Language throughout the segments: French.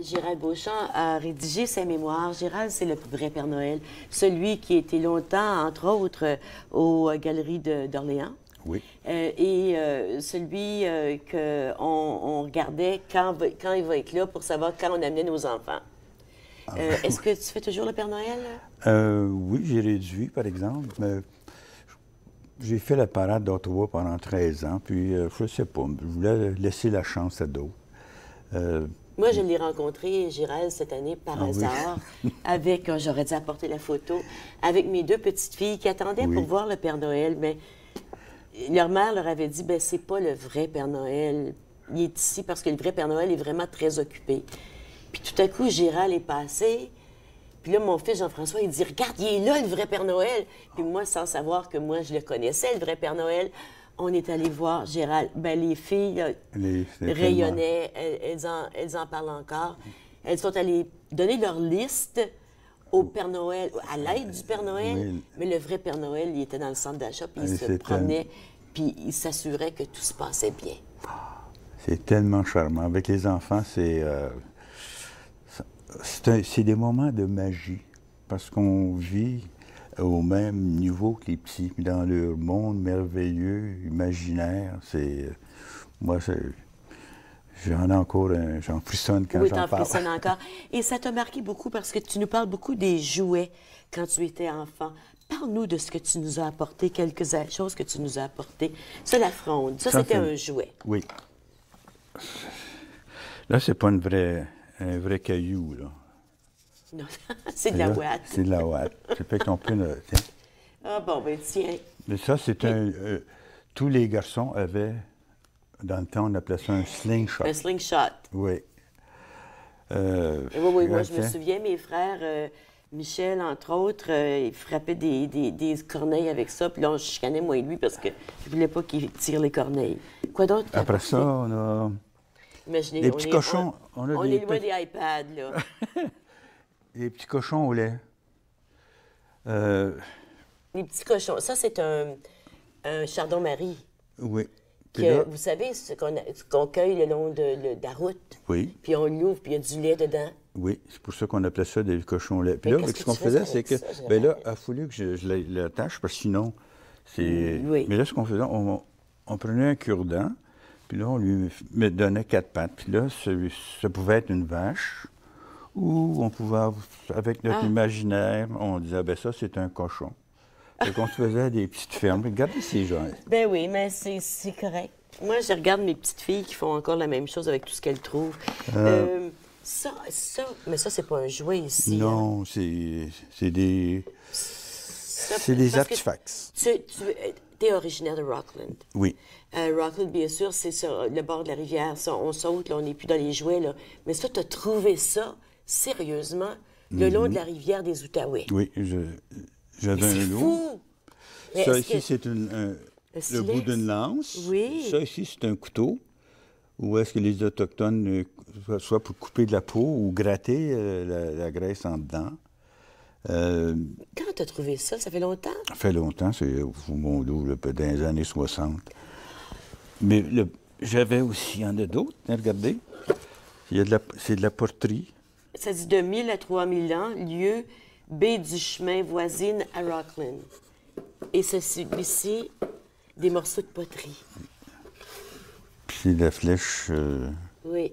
Gérald Beauchamp a rédigé ses mémoires. Gérald, c'est le vrai Père Noël. Celui qui a été longtemps, entre autres, aux Galeries d'Orléans. Oui. Celui qu'on regardait quand il va être là pour savoir quand on amenait nos enfants. Est-ce que tu fais toujours le Père Noël? Oui, j'ai réduit, par exemple. J'ai fait la parade d'Ottawa pendant 13 ans, puis je ne sais pas, je voulais laisser la chance à d'autres. Moi, je l'ai rencontré, Gérald, cette année, par hasard, avec, j'aurais dû apporter la photo, avec mes deux petites filles qui attendaient pour voir le Père Noël, mais leur mère leur avait dit, ben c'est pas le vrai Père Noël, il est ici parce que le vrai Père Noël est vraiment très occupé. Puis tout à coup, Gérald est passé, puis là, mon fils Jean-François, il dit, regarde, il est là, le vrai Père Noël. Puis moi, sans savoir que moi, je le connaissais, le vrai Père Noël, on est allé voir Gérald. Ben, les filles là, rayonnaient, elles en parlent encore. Elles sont allées donner leur liste au Père Noël, à l'aide du Père Noël, mais le vrai Père Noël, il était dans le centre d'achat, puis il se promenait, puis il s'assurait que tout se passait bien. C'est tellement charmant. Avec les enfants, c'est des moments de magie, parce qu'on vit au même niveau que les petits, dans leur monde merveilleux, imaginaire. Moi, j'en frissonne quand j'en parle. Oui, t'en frissonnes encore. Et ça t'a marqué beaucoup parce que tu nous parles beaucoup des jouets quand tu étais enfant. Parle-nous de ce que tu nous as apporté, quelques choses que tu nous as apportées. Ça, la fronde, ça c'était un jouet. Oui. Là, c'est pas un vrai caillou, là. Non, c'est de la ouate. C'est de la ouate. Ça fait qu'on peut... Ah bon, ben tiens. Mais ça, c'est tous les garçons avaient, dans le temps, on appelait ça un slingshot. Un slingshot. Oui. Oui, moi, je me souviens, mes frères, Michel, entre autres, ils frappaient des corneilles avec ça, puis là, on chicanait, moi et lui, parce que je voulais pas qu'il tire les corneilles. Quoi d'autre? Après ça, on a... Imaginez, les petits cochons. On est loin des iPads, là. Les petits cochons au lait. Les petits cochons. Ça, c'est un chardon-marie. Oui. Vous savez, ce qu'on cueille le long de la route. Oui. Puis on l'ouvre, puis il y a du lait dedans. Oui, c'est pour ça qu'on appelait ça des cochons au lait. Puis là, ce qu'on faisait, c'est que... Bien là, il a fallu que je l'attache, parce que sinon, c'est... Oui. Mais là, ce qu'on faisait, on prenait un cure-dent, puis là, on lui donnait 4 pattes. Puis là, ça pouvait être une vache, ou on pouvait, avec notre imaginaire, on disait, ben ça, c'est un cochon. Donc, on se faisait des petites fermes. Regardez ces gens. Ben oui, mais c'est correct. Moi, je regarde mes petites filles qui font encore la même chose avec tout ce qu'elles trouvent. Mais ça, c'est pas un jouet ici. Non, hein? c'est des artefacts. Tu es originaire de Rockland. Oui. Rockland, bien sûr, c'est sur le bord de la rivière. Ça, on saute, là, on n'est plus dans les jouets. Là. Mais ça, tu as trouvé ça, sérieusement, le long de la rivière des Outaouais. Oui, j'avais un lot. Fou! Ça ici, c'est le bout d'une lance. Oui. Ça ici, c'est un couteau. Où est-ce que les Autochtones, soit pour couper de la peau ou gratter la graisse en dedans. Quand tu as trouvé ça? Ça fait longtemps? Ça fait longtemps, c'est au mon dos, dans les années 60. Mais j'avais aussi, il y en a d'autres, hein, regardez. C'est de la poterie. Ça dit de 1000 à 3000 ans, lieu baie du chemin voisine à Rockland. Et ceci, ici, des morceaux de poterie. Puis c'est de la flèche... Oui.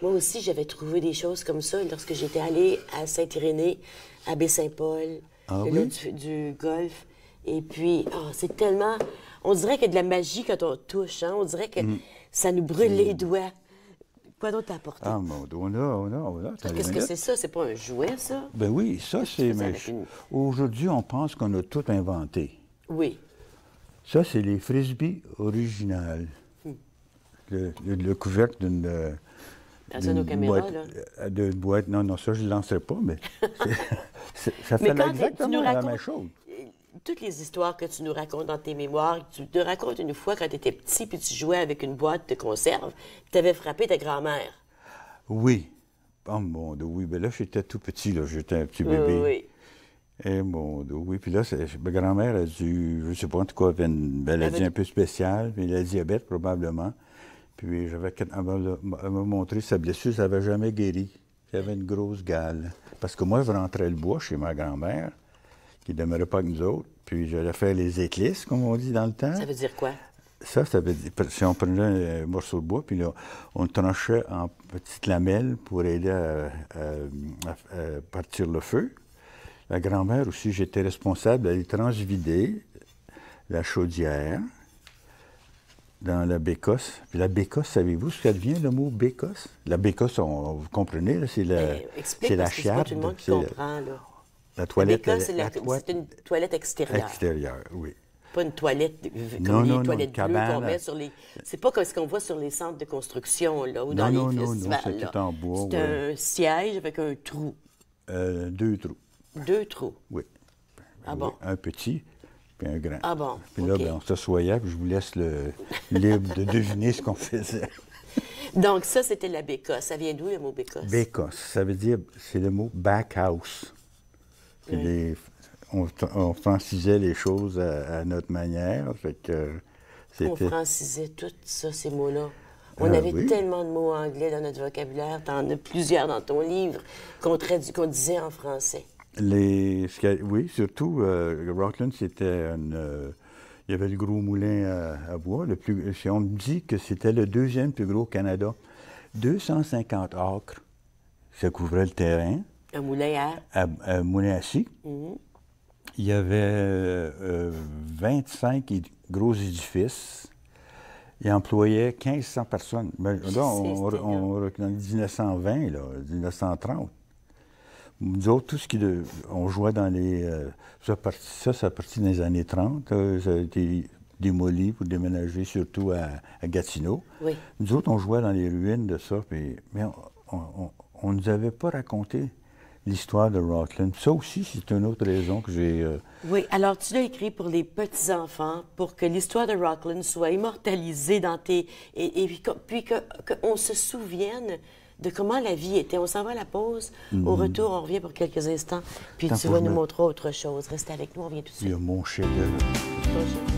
Moi aussi, j'avais trouvé des choses comme ça lorsque j'étais allée à Saint-Irénée, à Baie-Saint-Paul, le long du golfe. Et puis, c'est tellement... On dirait qu'il y a de la magie quand on touche, hein? On dirait que ça nous brûle les doigts. Quoi d'autre t'as apporté? Ah, mon Dieu, on a. Qu'est-ce que c'est ça? C'est pas un jouet, ça? Ben oui, ça, c'est... Aujourd'hui, on pense qu'on a tout inventé. Oui. Ça, c'est les frisbees originales. Le couvercle d'une... Dans nos caméras, là? D'une boîte. Non, ça, je ne le lancerai pas, mais... ça fait exactement la même chose. Toutes les histoires que tu nous racontes dans tes mémoires, tu te racontes une fois quand tu étais petit puis tu jouais avec une boîte de conserve, tu avais frappé ta grand-mère. Oui. Oh mon Dieu, oui. Mais là, j'étais tout petit, là. J'étais un petit bébé. Oui. Eh mon Dieu, oui. Puis là, ma grand-mère a dû, je ne sais pas, en tout cas, elle a dit un peu spécial, mais elle a diabète probablement. Puis elle m'a montré sa blessure, ça n'avait jamais guéri. Il y avait une grosse gale. Parce que moi, je rentrais le bois chez ma grand-mère, qui ne demeurait pas avec nous autres. Puis j'allais faire les éclisses, comme on dit dans le temps. Ça veut dire quoi? Ça veut dire, si on prenait un morceau de bois, puis là, on le tranchait en petites lamelles pour aider à partir le feu. La grand-mère aussi, j'étais responsable d'aller transvider la chaudière dans la bécosse. Puis la bécosse, savez-vous ce que devient le mot bécosse? La bécosse, vous comprenez, c'est la chiape. C'est pas tout le monde qui comprend, là. La toilette. C'est une toilette extérieure. Extérieure, oui. Pas une toilette comme les toilettes bleues qu'on met sur les... C'est pas comme ce qu'on voit sur les centres de construction, là, ou dans les festivals. Non, c'est tout en bois. C'est un siège avec un trou. 2 trous. 2 trous? Oui. Ah bon? Un petit, puis un grand. Ah bon? Puis là, on s'assoyait, puis je vous laisse le libre de deviner ce qu'on faisait. Donc ça, c'était la bécosse. Ça vient d'où, le mot bécosse? Bécosse, ça veut dire, c'est le mot backhouse. Oui. On francisait les choses à notre manière. Fait que on francisait tout ça, ces mots-là. On avait tellement de mots anglais dans notre vocabulaire. Tu en as plusieurs dans ton livre qu'on disait en français. Oui, surtout, Rockland, c'était il y avait le gros moulin à bois. On me dit que c'était le 2e plus gros au Canada. 250 acres, ça couvrait le terrain. Un moulin à? Un moulin à scie. Mm-hmm. Il y avait 25 gros édifices. Il employait 1500 personnes. Mais là, on dans 1920, là, 1930. Nous autres, tout ce qui... on jouait dans les... ça a parti des années 30. Ça a été démoli pour déménager, surtout à Gatineau. Oui. Nous autres, on jouait dans les ruines de ça. Mais on ne nous avait pas raconté l'histoire de Rockland. Ça aussi, c'est une autre raison que j'ai... Oui, alors tu l'as écrit pour les petits-enfants, pour que l'histoire de Rockland soit immortalisée dans tes... Et puis qu'on se souvienne de comment la vie était. On s'en va à la pause. Au retour, on revient pour quelques instants. Puis tu vas nous montrer autre chose. Reste avec nous, on vient tout de suite. Il y a mon chef-d'œuvre.